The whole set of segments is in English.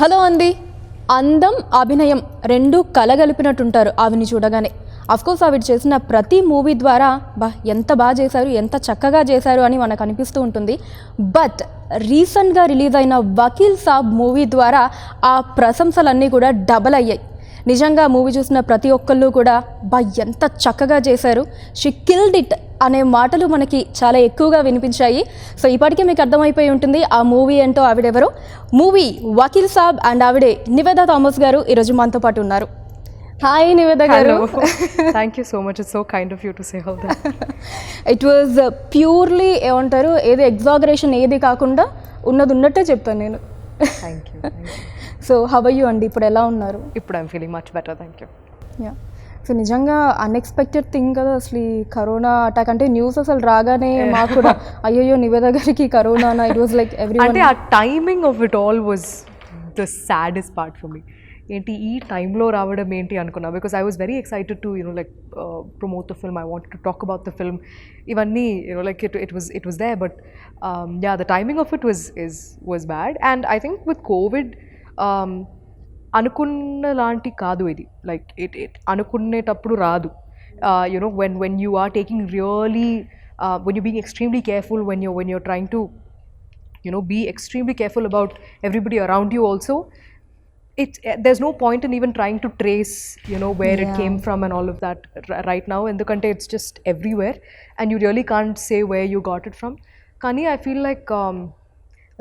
Hello అండి. అందం అభినయం రెండు కలగలిపినట్టుంటారు ఆవిని చూడగానే. అఫ్కోర్స్ ఆవిడ చేసిన ప్రతి మూవీ ద్వారా ఎంత బాగా చేశారు, ఎంత చక్కగా చేశారు అని మనకు అనిపిస్తూ ఉంటుంది. బట్ రీసెంట్గా రిలీజ్ అయిన వకీల్ సాబ్ మూవీ ద్వారా ఆ ప్రశంసలన్నీ కూడా డబల్ అయ్యాయి. నిజంగా మూవీ చూసిన ప్రతి ఒక్కళ్ళు కూడా ఎంత చక్కగా చేశారు, షీ కిల్డ్ ఇట్ అనే మాటలు మనకి చాలా ఎక్కువగా వినిపించాయి. సో ఇప్పటికే మీకు అర్థమైపోయి ఉంటుంది ఆ మూవీ ఏంటో, ఆవిడెవరో. మూవీ వకీల్ సాబ్ అండ్ ఆవిడే నివేదా థామస్ గారు ఈరోజు మనతో పాటు ఉన్నారు. Hi Niveda garu. Thank you so much, it's so kind of you to say all that. It was purely ఏమంటారు, ఏది ఎగ్జాగరేషన్ ఏది కాకుండా ఉన్నది ఉన్నట్టే చెప్తాను నేను. Thank you. So how are you అండి, ఇప్పుడు ఎలా ఉన్నారు? ఇప్పుడు I'm feeling much better, thank you. Yeah, so నిజంగా అన్ఎక్స్పెక్టెడ్ థింగ్ కదా అసలు ఈ కరోనా అటాక్. అంటే న్యూస్ అసలు రాగానే మాకు కూడా అయ్యో నివేద గారికి corona, it was like every. అంటే ఆ timing of it all was the saddest part for me. ఏంటి ఈ టైంలో రావడం ఏంటి అనుకున్నా, because I was very excited to like promote the film, I wanted to talk about the film, ఇవన్నీ like it was there. But yeah, the timing of it was bad. And I think with Covid అనుకున్న లాంటి కాదు ఇది. Like it అనుకునేటప్పుడు రాదు. When you are taking really, when you being extremely careful, when you're trying to be extremely careful about everybody around you also, there's no point in even trying to trace where it came from and all of that right now, endukante it's just everywhere and you really can't say where you got it from. Kani I feel like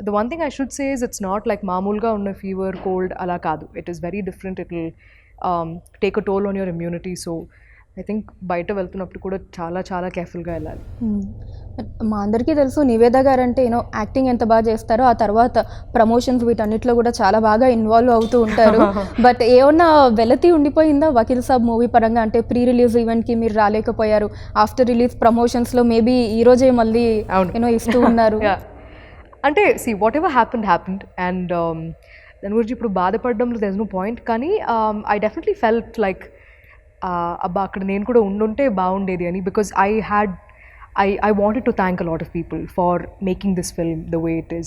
the one thing I should say is it's not like maamulga unna fever, cold ala kaadu. It is very different. It will take a toll on your immunity. So I think బయట వెళ్తున్నప్పుడు కూడా చాలా చాలా కేర్ఫుల్గా వెళ్ళాలి. మా అందరికీ తెలుసు నివేద గారు అంటే యాక్టింగ్ ఎంత బాగా చేస్తారో, ఆ తర్వాత ప్రమోషన్స్ వీటన్నిటిలో కూడా చాలా బాగా ఇన్వాల్వ్ అవుతూ ఉంటారు. బట్ ఏమన్నా వెలతి ఉండిపోయిందా వకీల్ సాబ్ మూవీ పరంగా? అంటే ప్రీ రిలీజ్ ఈవెంట్కి మీరు రాలేకపోయారు, ఆఫ్టర్ రిలీజ్ ప్రమోషన్స్లో మేబీ ఈరోజే మళ్ళీ ఇస్తూ ఉన్నారు. అంటే see what ever happened and దాని గురించి ఇప్పుడు బాధపడడంలో దెర్ ఇస్ నో పాయింట్. కానీ ఐ డెఫినెట్లీ ఫెల్ట్ లైక్ అబ్బా అక్కడ నేను కూడా ఉండుంటే బాగుండేది అని, because I wanted to thank a lot of people for making this film the way it is.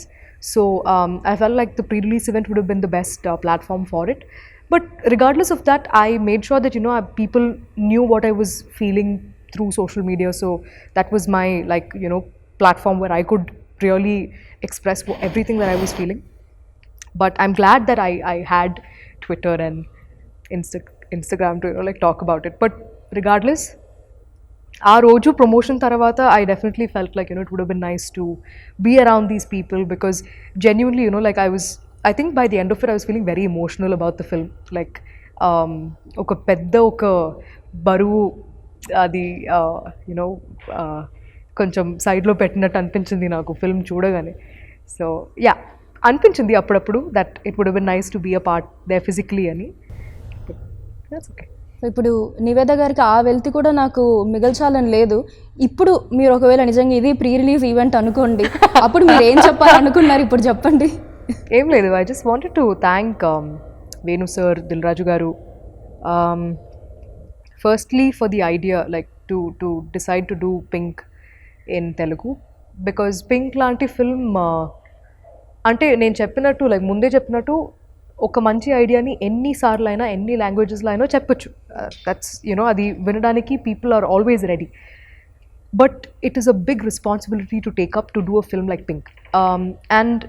So I felt like the pre-release event would have been the best platform for it. But regardless of that, I made sure that people knew what I was feeling through social media. So that was my platform where I could really express everything that I was feeling. But I'm glad that I had Twitter and Instagram to talk about it. But regardless, ఆ రోజు promotion తర్వాత I definitely felt like it would have been nice to be around these people, because genuinely like I think by the end of it I was feeling very emotional about the film. Like ఒక పెద్ద ఒక బరువు అది కొంచెం సైడ్లో పెట్టినట్టు అనిపించింది నాకు ఫిల్మ్ చూడగానే. సో యా, అనిపించింది అప్పుడప్పుడు that it would been nice to be a part they physically అని. That's okay. ఇప్పుడు నివేద గారికి ఆ వెల్తి కూడా నాకు మిగల్చాలని లేదు. ఇప్పుడు మీరు ఒకవేళ నిజంగా ఇది ప్రీ రిలీజ్ ఈవెంట్ అనుకోండి, అప్పుడు మీరు ఏం చెప్పాలనుకున్నారు ఇప్పుడు చెప్పండి. ఏం లేదు, I just wanted to thank Venu sir, Dil Raju గారు, firstly for the idea like to decide to do Pink in Telugu. Because Pink లాంటి ఫిల్మ్ అంటే నేను చెప్పినట్టు లైక్ ముందే చెప్పినట్టు ఒక మంచి ఐడియాని ఎన్నిసార్లు అయినా ఎన్ని లాంగ్వేజెస్లో అయినా చెప్పొచ్చు. దట్స్ అది వినడానికి people are always ready. But it is a big responsibility to take up to do a film like Pink. And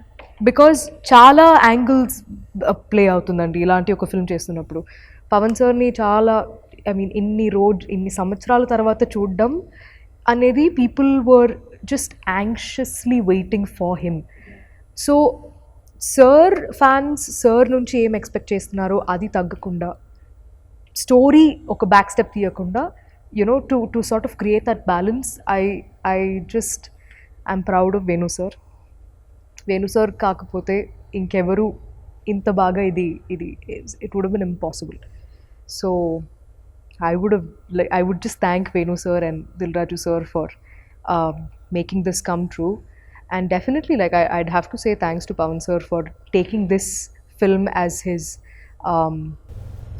because చాలా యాంగిల్స్ ప్లే అవుతుందండి ఇలాంటి ఒక ఫిల్మ్ చేస్తున్నప్పుడు. పవన్ సార్ని చాలా ఇన్ని సంవత్సరాల తర్వాత చూడడం అనేది people were just anxiously waiting for him. So sir fans sir నుంచి ఏం ఎక్స్పెక్ట్ చేస్తున్నారో అది తగ్గకుండా, స్టోరీ ఒక బ్యాక్ స్టెప్ తీయకుండా to sort of create that balance. I just I'm proud of Venu sir. Venu sir కాకపోతే ఇంకెవరు ఇంత బాగా ఇది it would been impossible. So I would just thank Venu sir and Dil Raju sir for making this come true. And definitely I'd have to say thanks to Pawan sir for taking this film as his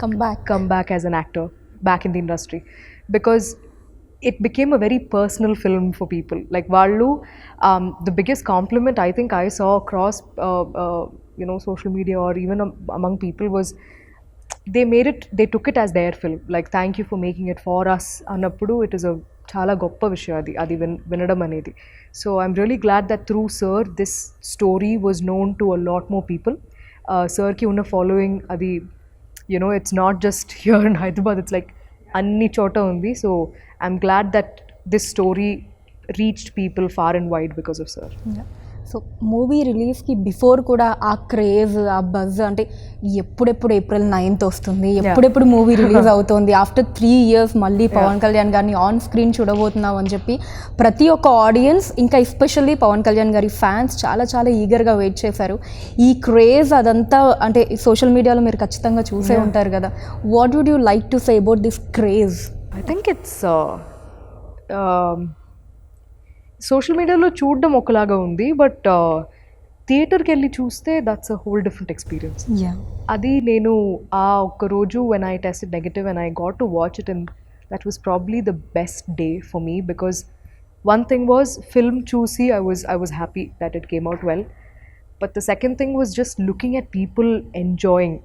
comeback as an actor back in the industry. Because it became a very personal film for people. Like Vallu, the biggest compliment I think I saw across social media or even among people was they took it as their film. Like, thank you for making it for us annappudu, it is a చాలా గొప్ప విషయం అది వినడం అనేది. So I'm really glad that through sir this story was known to a lot more people. సర్కి ఉన్న following అది it's not just here in Hyderabad, it's like అన్ని చోట ఉంది. So I'm glad that this story reached people far and wide because of sir. So movie రిలీజ్కి before కూడా ఆ craze, ఆ బజ్, అంటే ఎప్పుడెప్పుడు April 9th వస్తుంది, ఎప్పుడెప్పుడు మూవీ రిలీజ్ అవుతుంది, ఆఫ్టర్ 3 years మళ్ళీ పవన్ కళ్యాణ్ గారిని ఆన్ స్క్రీన్ చూడబోతున్నాం అని చెప్పి ప్రతి ఒక్క ఆడియన్స్, ఇంకా ఎస్పెషల్లీ పవన్ కళ్యాణ్ గారి ఫ్యాన్స్ చాలా చాలా ఈగర్గా వెయిట్ చేశారు. ఈ క్రేజ్ అదంతా అంటే సోషల్ మీడియాలో మీరు ఖచ్చితంగా చూసే ఉంటారు కదా. What would you like to say about this craze? I think it's social మీడియాలో చూడడం ఒకలాగా ఉంది, బట్ థియేటర్కి వెళ్ళి చూస్తే that's a whole different experience. అది నేను ఆ ఒక్క రోజు when I tested negative and I got to watch it, and that was probably the best day for me, because one thing was film చూసి I was happy that it came out well, but the second thing was just looking at people enjoying.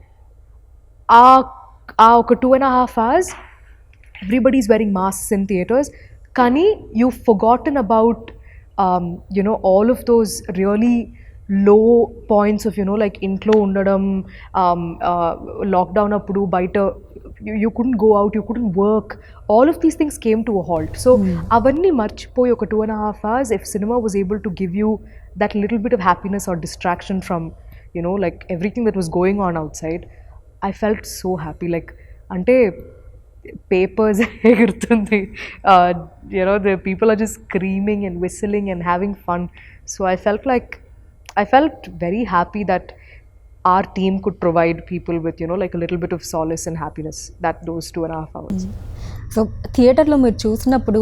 ఒక 2.5 hours everybody's wearing masks in theaters, కానీ you've forgotten about all of those really low points of like ఇంట్లో ఉండడం, lockdown అప్పుడు బయట you couldn't go out, you couldn't work, all of these things came to a halt. So అవన్నీ మర్చిపోయి ఒక 2.5 hours if cinema was able to give you that little bit of happiness or distraction from like everything that was going on outside, I felt so happy. Like అంటే papers ఎగురుతుంది, the people are just screaming and whistling and having fun. So I felt very happy that our team could provide people with like a little bit of solace and happiness that those 2.5 hours. So థియేటర్లో మీరు చూసినప్పుడు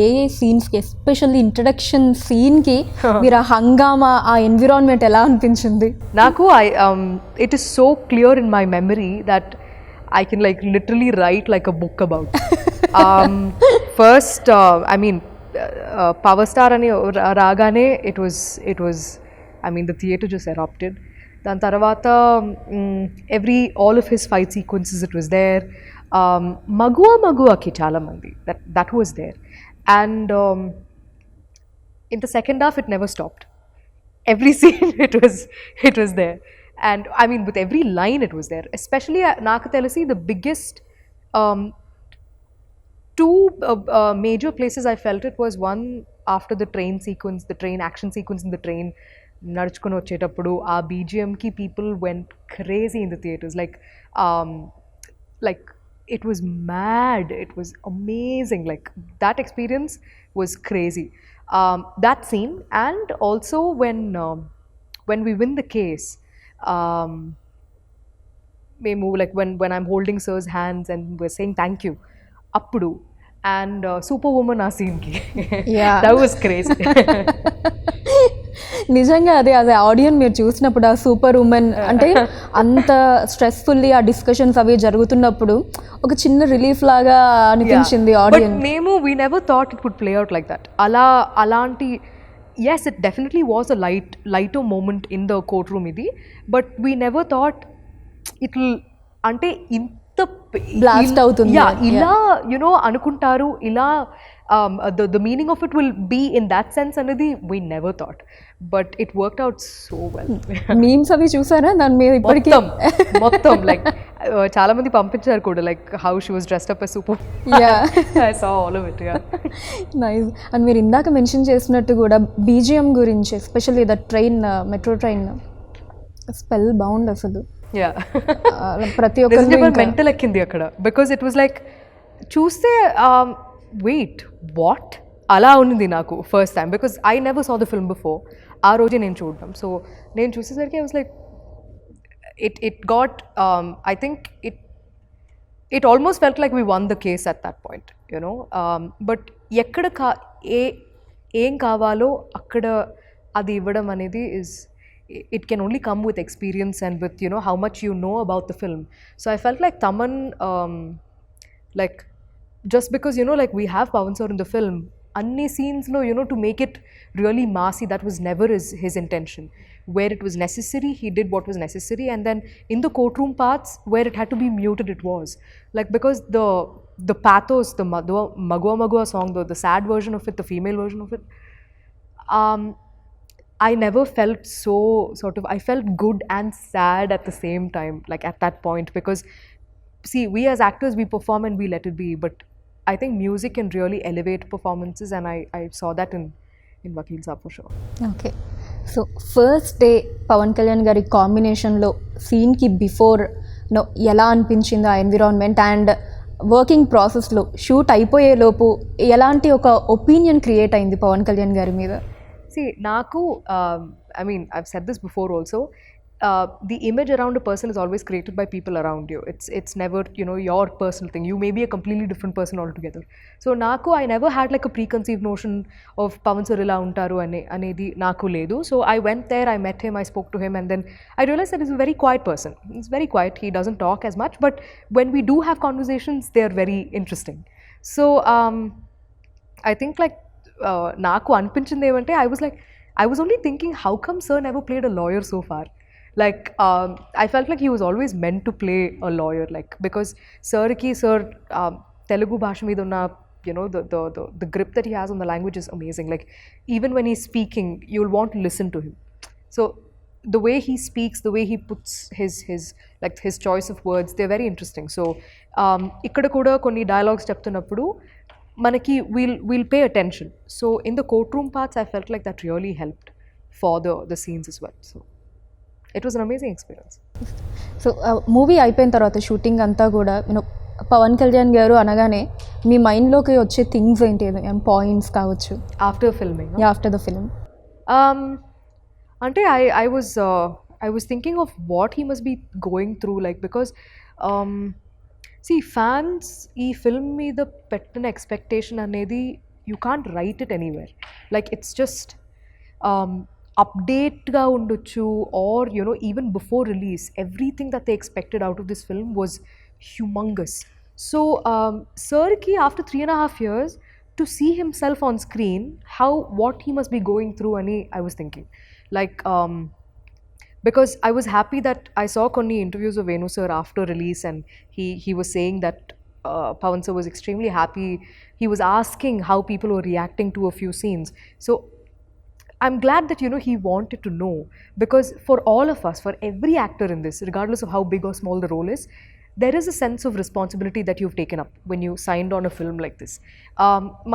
ఏ సీన్స్కి, especially introduction సీన్కి మీరు ఆ హంగామా, ఆ environment ఎలా అనిపించింది? నాకు it is so clear in my memory that I can like literally write like a book about. First, I mean, Power Star ani ragane, it was, I mean, the theater just erupted. Dan tarvata all of his fight sequences, it was there. Magua ki chala mandi, that was there. And in the second half, it never stopped. Every scene it was there. And I mean, with every line it was there. Especially నాకు తెలిసి the biggest two major places I felt it was one after the train sequence, the train action sequence in the train, నడుచుకొని వచ్చేటప్పుడు ఆ BGM కి people went crazy in the theaters. Like it was mad, it was amazing. Like that experience was crazy. That scene, and also when we win the case, మేము like when I'm holding sir's hands and we're saying thank you appudu, and Superwoman ఆ scene ki that was crazy. నిజంగా అదే ఆడియన్ మీరు చూసినప్పుడు ఆ super women అంటే అంత స్ట్రెస్ఫుల్లీ ఆ డిస్కషన్స్ అవి జరుగుతున్నప్పుడు ఒక చిన్న రిలీఫ్ లాగా అనిపించింది ఆడియన్. మేము we never thought it would play out like that. అలాంటి yes, it definitely was a lighter moment in the courtroom idi, but we never thought it'll ante inta blast avutundi. Ila anukuntaru, ila the meaning of it will be in that sense anadi we never thought, but it worked out so well. memes avi chusara dan me ippadi మొత్తం like చాలా మంది పంపించారు కూడా, like how she was dressed up as super. I saw all of it. Nice. And మీరు ఇందాక mention చేసినట్టు కూడా BGM గురించి, especially the train, metro train spell bound అసలు. ప్రతి ఒక్కరు మెంటల్ ఎక్కింది అక్కడ, బికాజ్ ఇట్ వాజ్ లైక్ చూస్తే వెయిట్ వాట్ అలా ఉంది నాకు first time, because I never saw the film before. ఆ రోజే నేను చూడడం, సో నేను చూసేసరికి I was like it got I think it almost felt like we won the case at that point, but ekkada ఏం కావాలో అక్కడ అది ఇవ్వడం అనేది is it can only come with experience and with how much you know about the film. So I felt like Taman like just because, you know, like we have Pawan sir in the film, anni scenes lo, you know, to make it really massy, that was never his intention. Where it was necessary, he did what was necessary, and then in the courtroom parts where it had to be muted, it was like, because the pathos, the magua magua song, the sad version of it, the female version of it, I never felt so sort of, I felt good and sad at the same time, like at that point, because see, we as actors, we perform and we let it be, but I think music can really elevate performances, and I saw that in Vakeel Saab for sure. Okay. So first day Pawan Kalyan garu కాంబినేషన్లో సీన్కి before no ఎలా అనిపించింది ఆ environment, and working ప్రాసెస్లో shoot అయిపోయేలోపు ఎలాంటి ఒక opinion create అయింది పవన్ కళ్యాణ్ గారి మీద? See, Naku, I mean, I've said this before also. The image around a person is always created by people around you. It's never, you know, your personal thing. You may be a completely different person altogether. So Naku, I never had like a preconceived notion of Pawan sir ila untaru anedi Naku ledu. So I went there, I met him, I spoke to him, and then I realized that he's a very quiet person. He's very quiet. He doesn't talk as much, but when we do have conversations, they're very interesting. So I think like నాకు అనిపించింది ఏమంటే, I was only thinking, how come sir never played a lawyer so far? Like I felt like he was always meant to play a lawyer, like because sir Telugu bhasha మీద ఉన్న, you know, the grip that he has on the language is amazing. Like even when he's speaking, you'll want to listen to him. So the way he speaks, the way he puts his choice of words, they're very interesting. So ఇక్కడ కూడా కొన్ని dialogues చెప్తున్నప్పుడు manaki we'll pay attention. So in the courtroom parts, I felt like that really helped for the scenes as well. So it was an amazing experience. So movie అయిపోయిన తర్వాత shooting అంతా కూడా you know Pawan Kalyan గారు అనగానే మీ మైండ్లోకి వచ్చే things ఏంటి, points కావచ్చు After filming, no? After the film? Ante I was thinking of what he must be going through, like because see, fans ee film meeda pettina expectation anedi you can't write it anywhere. Like it's just update ga undochu, or you know, even before release, everything that they expected out of this film was humongous. So sir ki after 3.5 years to see himself on screen, what he must be going through ani I was thinking, like because I was happy that I saw konni interviews of Venu sir after release, and he was saying that Pawan sir was extremely happy. He was asking how people were reacting to a few scenes. So I'm glad that, you know, he wanted to know, because for all of us, for every actor in this, regardless of how big or small the role is, there is a sense of responsibility that you've taken up when you signed on a film like this.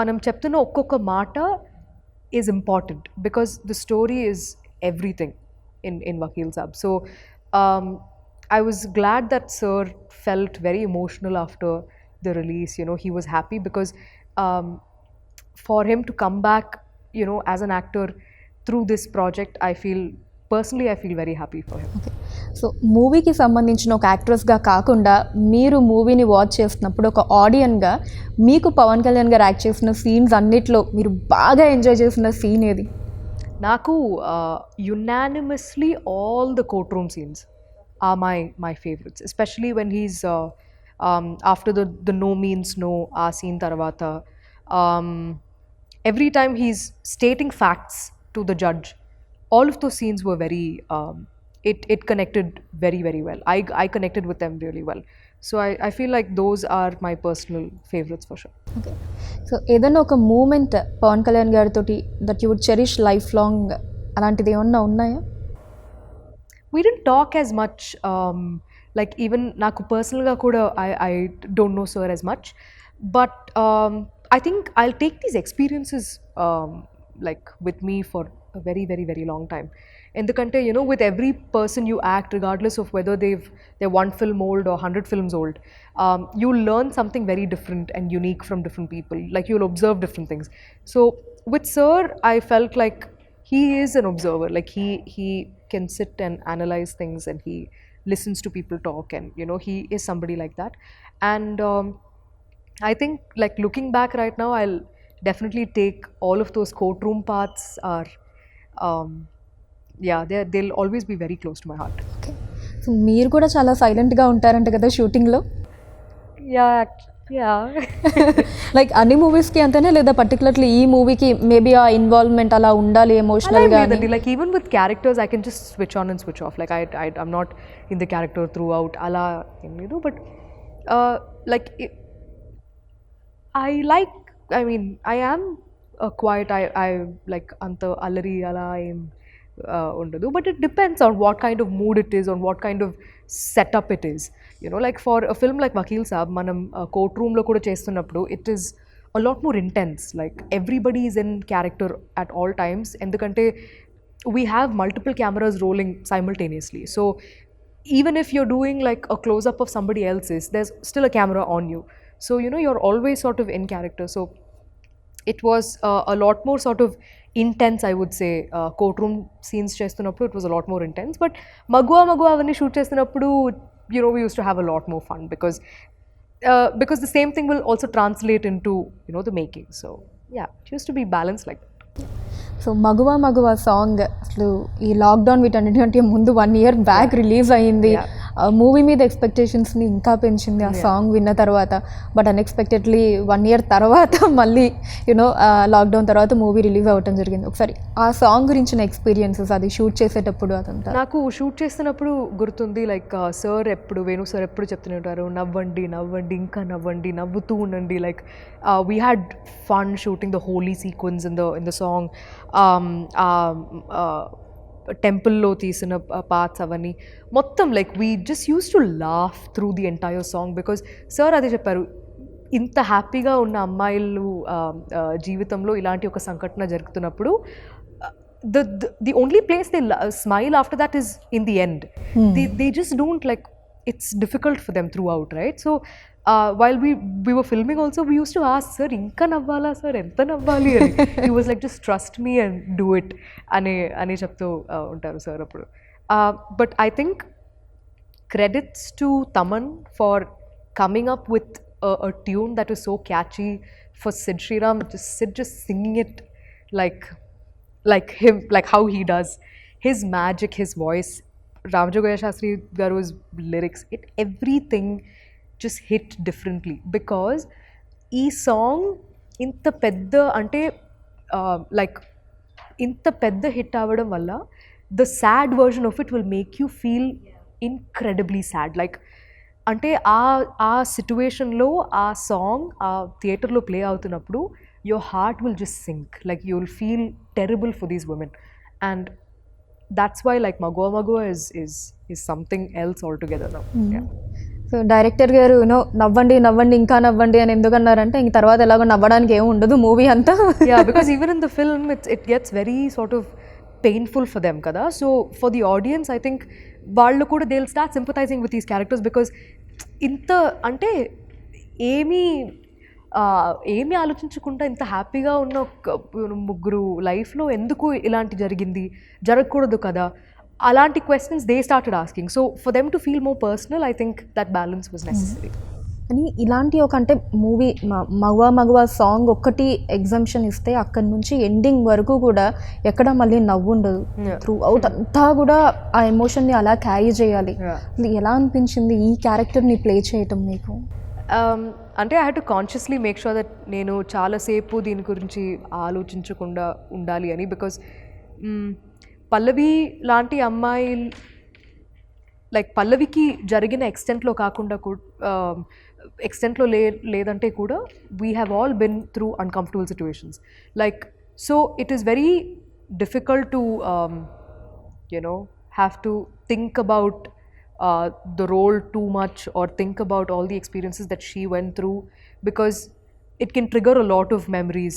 Manam cheptunna okkoka mata is important, because the story is everything in Vakeel Saab. So I was glad that sir felt very emotional after the release. You know, he was happy because for him to come back, you know, as an actor through this project, I feel very happy for him. Okay. So మూవీకి సంబంధించిన ఒక యాక్ట్రెస్గా కాకుండా మీరు మూవీని watch చేస్తున్నప్పుడు ఒక ఆడియన్గా మీకు పవన్ కళ్యాణ్ గారు యాక్ట్ చేసిన సీన్స్ అన్నిట్లో మీరు బాగా ఎంజాయ్ చేసిన సీన్ ఏది? Naku, unanimously all the courtroom scenes are my favorites, especially when he's after the no means no scene tarvata, every time he's stating facts to the judge, all of those scenes were very it connected very, very well. I connected with them really well. So I feel like those are my personal favorites for sure. Okay. So ఏదైనా ఒక moment Pawan Kalyan గారితో that you would cherish life long, అలాంటిది ఏమన్నా ఉన్నాయా? We didn't talk as much, like even naku personal ga kuda I don't know sir as much, but I think I'll take these experiences like with me for a very, very, very long time. Endukante, you know, with every person you act, regardless of whether they're 1 film old or 100 films old, you'll learn something very different and unique from different people. Like you'll observe different things. So with sir, I felt like he is an observer. Like he can sit and analyze things, and he listens to people talk, and you know, he is somebody like that. And I think, like looking back right now, I'll definitely take all of those courtroom parts are yeah, they'll always be very close to my heart. Okay. So మీరు కూడా చాలా సైలెంట్గా ఉంటారంట కదా షూటింగ్లో? Yeah, Yeah. Like అన్ని మూవీస్కి అంతేనా లేదా పర్టికులర్లీ ఈ మూవీకి మేబీ ఆ ఇన్వాల్వ్మెంట్ అలా ఉండాలి ఎమోషనల్గా అని? Like even with characters, I can just switch on and switch off. Like I'm not in the character throughout. Ala, but like I like. I mean, I am quiet. I like anta alari ala am undadu. But it depends on what kind of mood it is, on what kind of setup it is. Like for a film like Vakeel Saab, manam courtroom lo kuda chestunnappudu, it is a lot more intense. Like everybody is in character at all times. Endukante we have multiple cameras rolling simultaneously. So even if you're doing like a close up of somebody else's, there's still a camera on you. So you're always sort of in character. So it was a lot more sort of intense, I would say. Courtroom scenes చేస్తున్నప్పుడు it was a lot more intense. But మగువా అవన్నీ shoot చేస్తున్నప్పుడు we used to have a lot more fun because the same thing will also translate into the making. So yeah, it used to be balanced like that. So మగువా song అసలు ఈ lockdown వీటన్నిటికంటే ముందు 1 year back release అయ్యింది. Movie మీద ఎక్స్పెక్టేషన్స్ని ఇంకా పెంచింది ఆ సాంగ్ విన్న తర్వాత. బట్ అన్ఎక్స్పెక్టెడ్లీ 1 year తర్వాత మళ్ళీ లాక్డౌన్ తర్వాత మూవీ రిలీజ్ అవ్వటం జరిగింది. ఒకసారి ఆ సాంగ్ గురించిన ఎక్స్పీరియన్సెస్, అది షూట్ చేసేటప్పుడు అదంతా. నాకు షూట్ చేస్తున్నప్పుడు గుర్తుంది, లైక్ సార్ వేణు సార్ ఎప్పుడు చెప్తూనే ఉంటారు, నవ్వండి నవ్వండి ఇంకా నవ్వండి, నవ్వుతూ ఉండండి. Like we had fun shooting the Holi sequence in the song. టెంపుల్లో తీసిన పార్ట్స్ అవన్నీ మొత్తం like we just use to laugh through the entire song. Because sir అదే చెప్పారు, ఇంత హ్యాపీగా ఉన్న అమ్మాయిలు జీవితంలో ఇలాంటి ఒక సంఘటన జరుగుతున్నప్పుడు the only place they smile after that is in the end. They just don't, like, it's difficult for them throughout, right? So while we were filming also, we used to ask, sir, inka navvala sir, enta navvali ani. He was like, just trust me and do it ane cheptu untaru sir appudu. But I think credits to Taman for coming up with a tune that was so catchy, for Sid Sriram just singing it like him, like how he does, his magic, his voice, Ramajogaya Shastri Garu's lyrics, everything just hit differently. Because ee song inta pedda ante like inta pedda hit avadam valla, the sad version of it will make you feel incredibly sad. Like అంటే ఆ సిచ్యువేషన్లో ఆ song ఆ థియేటర్లో play అవుతున్నప్పుడు your heart will just sink, like you will feel terrible for these women. And that's why like Magua is something else altogether now. Yeah. So director గారు నవ్వండి నవ్వండి ఇంకా నవ్వండి అని ఎందుకన్నారంటే ఇంక తర్వాత ఎలాగో నవ్వడానికి ఏమి ఉండదు మూవీ అంతా. Yeah, because even in the film it gets very sort of painful for them kada. So for the audience, I think వాళ్ళు కూడా they'll start sympathizing with these characters, because ఇంత అంటే ఏమీ ఆలోచించకుండా ఇంత హ్యాపీగా ఉన్న ముగ్గురు లైఫ్లో ఎందుకు ఇలాంటి జరగకూడదు కదా, అలాంటి questions they started asking. So for them to feel more personal, I think that balance was necessary. అని ఇలాంటి ఒక అంటే మూవీ మగువా సాంగ్ ఒక్కటి ఎగ్జామ్షన్ ఇస్తే అక్కడి నుంచి ఎండింగ్ వరకు కూడా ఎక్కడ మళ్ళీ నవ్వు ఉండదు. త్రూ అవుట్ అంతా కూడా ఆ ఎమోషన్ని అలా క్యారీ చేయాలి. ఎలా అనిపించింది ఈ క్యారెక్టర్ని ప్లే చేయటం మీకు? అంటే I had to consciously make sure that నేను చాలాసేపు దీని గురించి ఆలోచించకుండా ఉండాలి అని. బికాజ్ పల్లవి లాంటి అమ్మాయి, లైక్ పల్లవికి జరిగిన ఎక్స్టెంట్లో లేదంటే కూడా we have all been through uncomfortable situations. Like so it is very difficult to have to think about the role too much, or think about all the experiences that she went through, because it can trigger a lot of memories,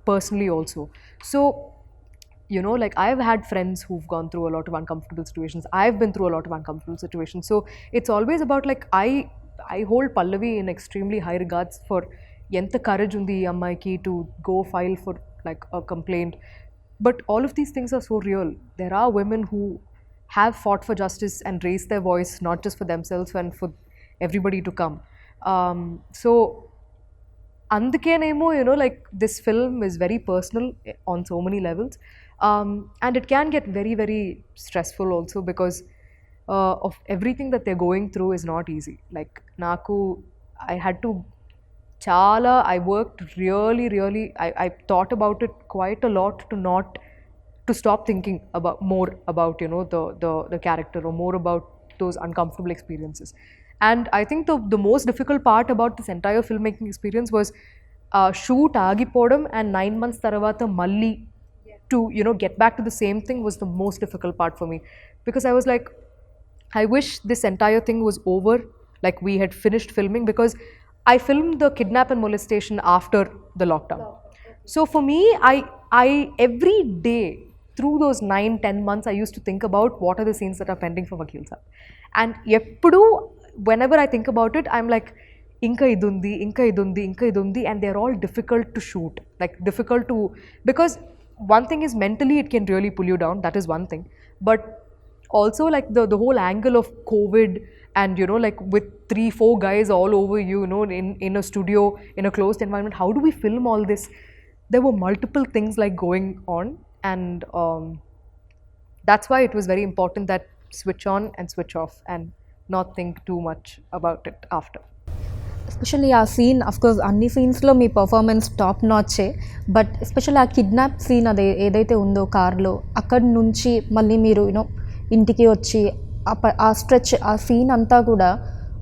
personally also. So like I've had friends who've gone through a lot of uncomfortable situations. I've been through a lot of uncomfortable situations. So it's always about, like, I hold Pallavi in extremely high regards for enta courage undi ee ammaiki to go file for like a complaint. But all of these things are so real. There are women who have fought for justice and raised their voice, not just for themselves and for everybody to come. So andukenemo like this film is very personal on so many levels, and it can get very very stressful also, because of everything that they're going through is not easy. Like naku, I had to chala, I worked really, I thought about it quite a lot to stop thinking about more about, you know, the character, or more about those uncomfortable experiences. And I think the most difficult part about this entire filmmaking experience was shoot agipodam and 9 months taravata malli to, you know, get back to the same thing was the most difficult part for me, because I was like, I wish this entire thing was over, like we had finished filming, because I filmed the kidnap and molestation after the lockdown. So for me, I every day through those 9, 10 months, I used to think about what are the scenes that are pending for Vakeel Saab. And eppudu, whenever I think about it, I'm like, inka idundi, inka idundi, inka idundi, and they're all difficult to shoot. Like difficult to, because one thing is mentally it can really pull you down. That is one thing. But also like the whole angle of COVID, and you know, like with 3-4 guys all over you, you know, in a studio, in a closed environment, how do we film all this? There were multiple things like going on, and that's why it was very important that switch on and switch off and not think too much about it after. Especially ఆ scene course అన్ని సీన్స్లో మీ performance top నాచే, but especially ఆ kidnap scene అదే ఏదైతే ఉందో కార్లో, అక్కడి నుంచి మళ్ళీ మీరు యూనో ఇంటికి వచ్చి ఆ స్ట్రెచ్, ఆ సీన్ అంతా కూడా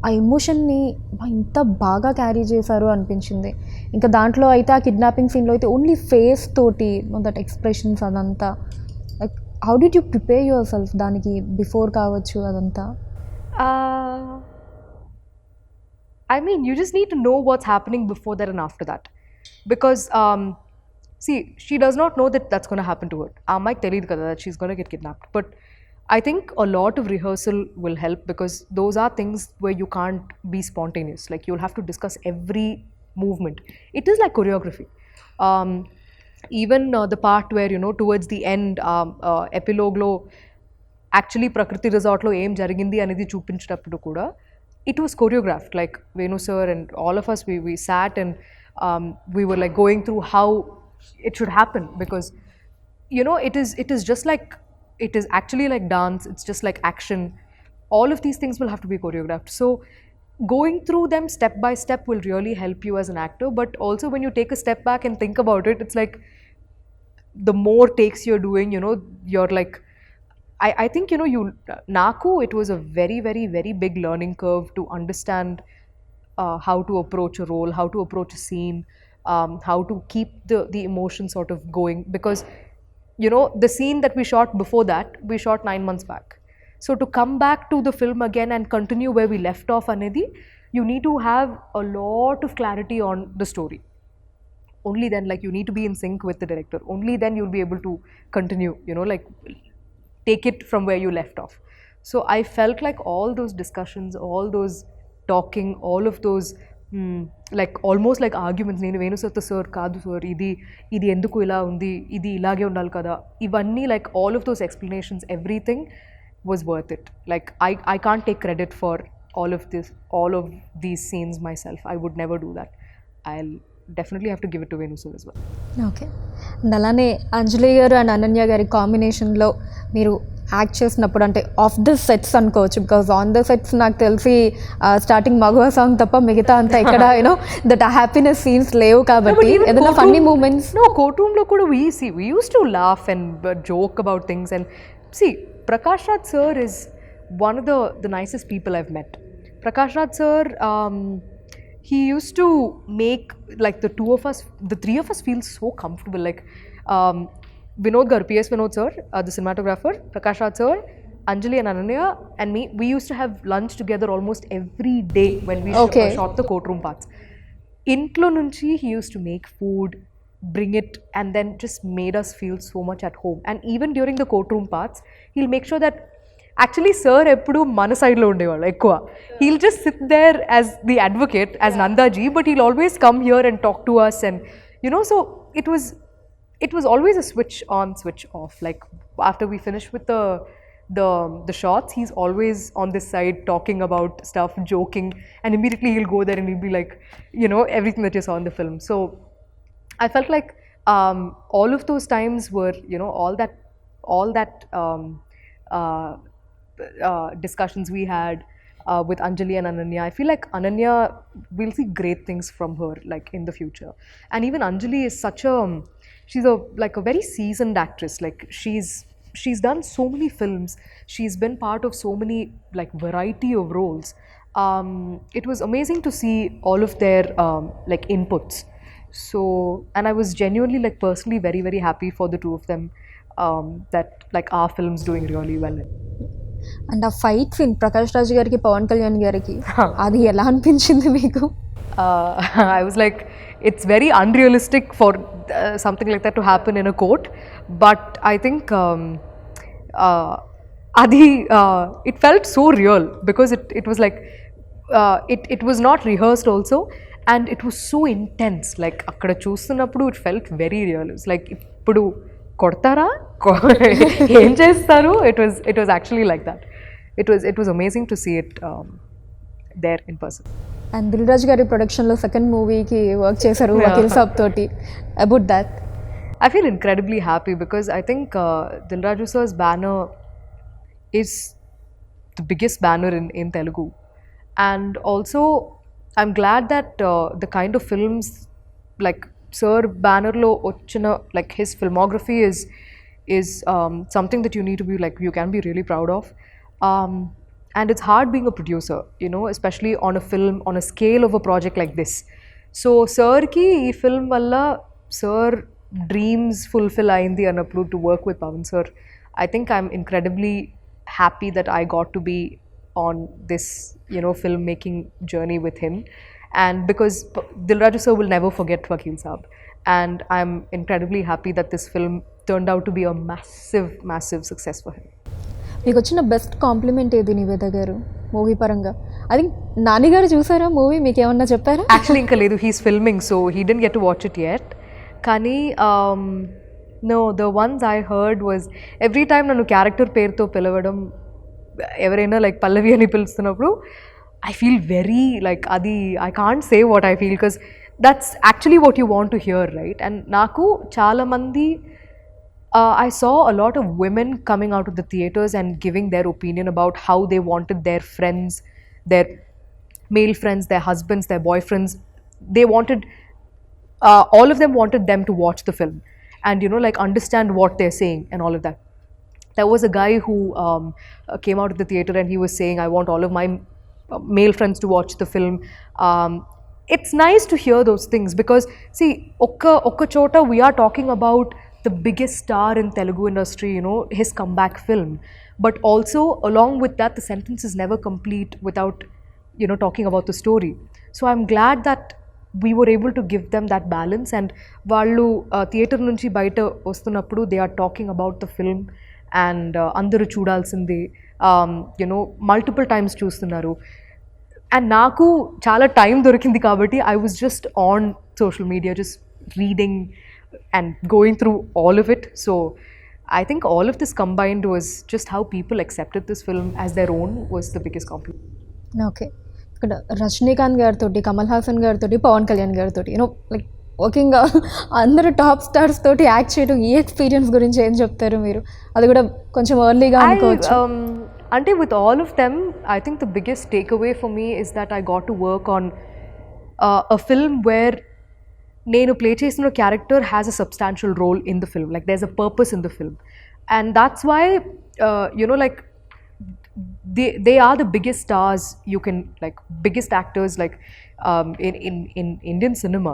ఆ ఎమోషన్ని ఇంత బాగా క్యారీ చేశారు అనిపించింది. ఇంకా దాంట్లో అయితే ఆ కిడ్నాపింగ్ సీన్లో అయితే ఓన్లీ ఫేస్ తోటి దట్ ఎక్స్ప్రెషన్స్ అదంతా, like how did you prepare your self దానికి బిఫోర్ కావచ్చు అదంతా? I mean, you just need to know what's happening before that and after that. Because, see, she does not know that that's going to happen to her. Mike teliyadu kada that she's going to get kidnapped. But I think a lot of rehearsal will help, because those are things where you can't be spontaneous. Like, you'll have to discuss every movement. It is like choreography. Even the part where, you know, towards the end, epilogue lo, actually Prakriti Resort lo em jarigindi anedi చూపించేటప్పుడు కూడా, it was choreographed. Like Venu sir and all of us, we sat and we were like going through how it should happen, because you know, it is just like, it is actually like dance, it's just like action. All of these things will have to be choreographed. So going through them step by step will really help you as an actor. But also when you take a step back and think about it, it's like the more takes you're doing, you know, you're like, I think, you know, Naku, it was a very big learning curve to understand how to approach a role, how to approach a scene, how to keep the emotion sort of going. Because, you know, the scene that we shot before that, we shot 9 months back. So to come back to the film again and continue where we left off, Anidhi, you need to have a lot of clarity on the story. Only then, like, you need to be in sync with the director. Only then you'll be able to continue, you know, like, take it from where you left off. So I felt like all those discussions, all those talking, all of those like almost like arguments, నేను Venu sir sir కాదు sir, ఇది ఎందుకు ఇలా ఉంది, ఇది ఇలాగే ఉండాలి కదా, ఇవన్నీ, like all of those explanations, everything was worth it. Like I can't take credit for all of these scenes myself. I would never do that. I'll definitely have to give it to Venu sir as well. Okay. And అలానే అంజలి గారు and Ananya గారి కాంబినేషన్లో మీరు act చేసినప్పుడు, అంటే of the sets అనుకోవచ్చు, because on the sets నాకు తెలిసి స్టార్టింగ్ మగవా సాంగ్ తప్ప మిగతా అంతా ఇక్కడ యూనో దట్ హ్యాపీనెస్ సీన్స్ లేవు కాబట్టి ఏదైనా funny moments? No, courtroom lo kuda we used to laugh and joke about things. And see, Prakash Raj sir is one of the nicest people I've met. Prakash Raj sir, he used to make like the three of us feel so comfortable. Like Vinod Gar, PS Vinod sir, the cinematographer, Prakash Raj sir, Anjali and Ananya and me, we used to have lunch together almost every day when we shot the courtroom parts. Intlo nunchi he used to make food, bring it, and then just made us feel so much at home. And even during the courtroom parts, he'll make sure that actually sir eppudu mana side lo undevaru ekkuva. He'll just sit there as the advocate, as Nandaji, but he'll always come here and talk to us. And you know, so it was always a switch on, switch off. Like after we finish with the shots, he's always on this side talking about stuff, joking, and immediately he'll go there and he'll be like, you know, everything that you saw in the film. So I felt like all of those times were, you know, all that discussions we had, with Anjali and Ananya. I feel like Ananya, we'll see great things from her like in the future. And even Anjali is such a she's a like a very seasoned actress. Like she's done so many films. She's been part of so many like variety of roles. It was amazing to see all of their like inputs. So, and I was genuinely like personally very very happy for the two of them, that like our film's doing really well. And ఆ fight scene Prakash Raj గారికి పవన్ కళ్యాణ్ గారికి అది ఎలా అనిపించింది మీకు? I was like, it's very unrealistic for something like that to happen in a court, but I think uh, it felt so real because it was like it was not rehearsed also, and it was so intense. Like akkada చూస్తున్నప్పుడు it felt very real. It was like ఇప్పుడు కొడతారా ఏం చేస్తారు, it was actually like that. It was amazing to see it there in person. And Dil Raju గారి ప్రొడక్షన్లో second మూవీకి work చేశారు వకీల్ సాబ్ తోటి. About that I feel incredibly happy because I think Dil Raju sir's banner is the biggest banner in Telugu, and also I'm glad that the kind of films like Sir banner lo ochina, like his filmography is something that you need to be like, you can be really proud of. And it's hard being a producer, you know, especially on a film on a scale of a project like this. So Sir ki ee film valla Sir dreams fulfill ayindi anappudu to work with Pawan sir. I think I'm incredibly happy that I got to be on this, you know, filmmaking journey with him. And because Dil Raju sir will never forget Vakeel Saab, and I'm incredibly happy that this film turned out to be a massive success for him. మీకు వచ్చిన best compliment ఏది నివేద గారు movie పరంగా? I think Nani గారు చూసారా movie, మీకు ఏమన్నా చెప్పారా? Actually ఇంకా లేదు, he's filming, so he didn't get to watch it yet. కానీ no, the ones I heard was every time నన్ను క్యారెక్టర్ పేరుతో పిలవడం, ఎవరైనా లైక్ పల్లవి అని పిలుస్తున్నప్పుడు I feel very like అది I can't say what I feel because that's actually what you want to hear, right? And నాకు చాలా మంది I saw a lot of women coming out of the theaters and giving their opinion about how they wanted their friends, their male friends, their husbands, their boyfriends. They wanted, all of them wanted them to watch the film and, you know, like understand what they're saying and all of that. There was a guy who came out of the theater and he was saying, I want all of my male friends to watch the film. It's nice to hear those things because, see, okka chota we are talking about the biggest star in Telugu industry, you know, his comeback film. But also, along with that, the sentence is never complete without, you know, talking about the story. So I'm glad that we were able to give them that balance. And వాళ్ళు theatre నుంచి బయట వస్తున్నప్పుడు they are talking about the film and అందరూ చూడాల్సింది, you know, multiple times చూస్తున్నారు. And నాకు చాలా time దొరికింది కాబట్టి I was just on social media, just reading and going through all of it. So I think all of this combined was just how people accepted this film as their own was the biggest compliment. Okay, ఇక్కడ రజనీకాంత్ గారితో, కమల్ హాసన్ గారితో, పవన్ కళ్యాణ్ గారితో, you know like working అందరూ top stars తోటి act చేయడం, ఈ experience గురించి ఏం చెప్తారు మీరు? అది కూడా కొంచెం ఎర్లీగా అనుకోవచ్చు. అంటే with all of them, I think the biggest takeaway for me is that I got to work on a film where నేను ప్లే చేసిన character has a substantial role in the film, like there is a purpose in the film, and that's why you know like they are the biggest stars, you can like biggest actors like in Indian cinema.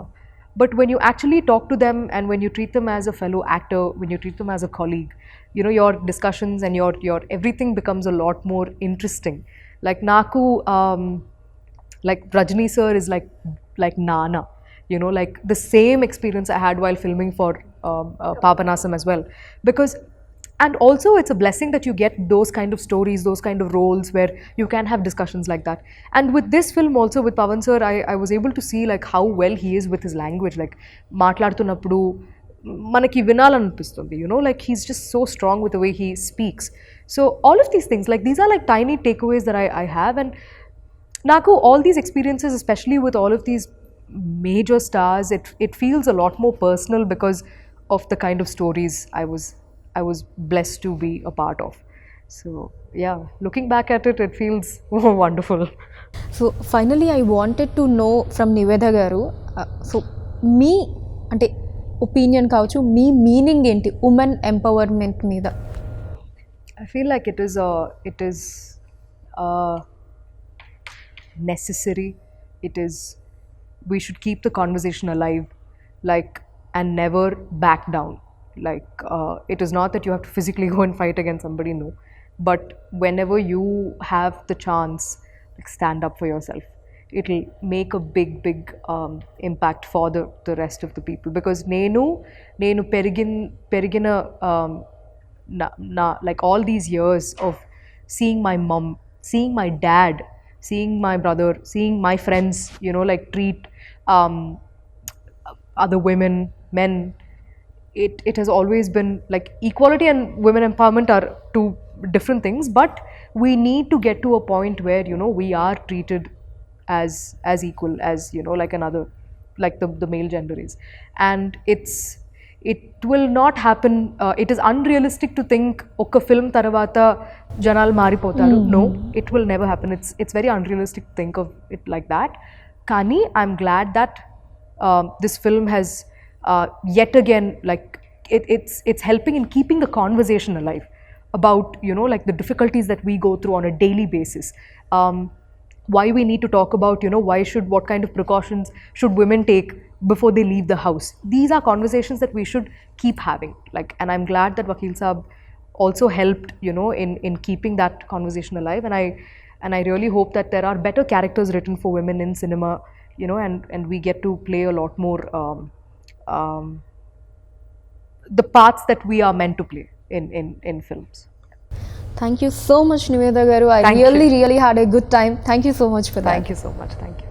But when you actually talk to them and when you treat them as a fellow actor, when you treat them as a colleague, you know, your discussions and your everything becomes a lot more interesting. Like Naku, like Rajni sir is like Nana, you know, like the same experience I had while filming for Papanasam as well. Because, and also it's a blessing that you get those kind of stories, those kind of roles where you can have discussions like that. And with this film also, with Pawan sir, I was able to see like how well he is with his language. Like మాట్లాడుతున్నప్పుడు మనకి వినాలనిపిస్తుంది, you know, like he's just so strong with the way he speaks. So all of these things, like these are like tiny takeaways that I have. And Naku, all these experiences, especially with all of these major stars, it feels a lot more personal because of the kind of stories I was blessed to be a part of. So yeah, looking back at it, it feels wonderful. So finally I wanted to know from Niveda garu, so మీ అంటే opinion కావచ్చు, మీ meaning ఏంటి women empowerment మీద? I feel like it is necessary. It is, we should keep the conversation alive, like, and never back down. Like, it is not that you have to physically go and fight against somebody, no, but whenever you have the chance, like, stand up for yourself. It'll make a big impact for the rest of the people, because nenu perigina like all these years of seeing my mom, seeing my dad, seeing my brother, seeing my friends, you know, like, treat other women, men, it has always been like equality and women empowerment are two different things, but we need to get to a point where, you know, we are treated as equal as, you know, like another, like the male gender is. And it will not happen. It is unrealistic to think oka film tarvata janal maripotaru. No, it will never happen. It's very unrealistic to think of it like that. Kani, I'm glad that this film has yet again, like, it's helping in keeping the conversation alive about, you know, like, the difficulties that we go through on a daily basis. Why we need to talk about, you know, what kind of precautions should women take before they leave the house. These are conversations that we should keep having, like, and I'm glad that Vakeel Saab also helped, you know, in keeping that conversation alive. And I really hope that there are better characters written for women in cinema, you know, and we get to play a lot more the parts that we are meant to play in films. Thank you so much Niveda గారు. I Thank you. Really had a good time. Thank you so much for that. Thank you so much. Thank you.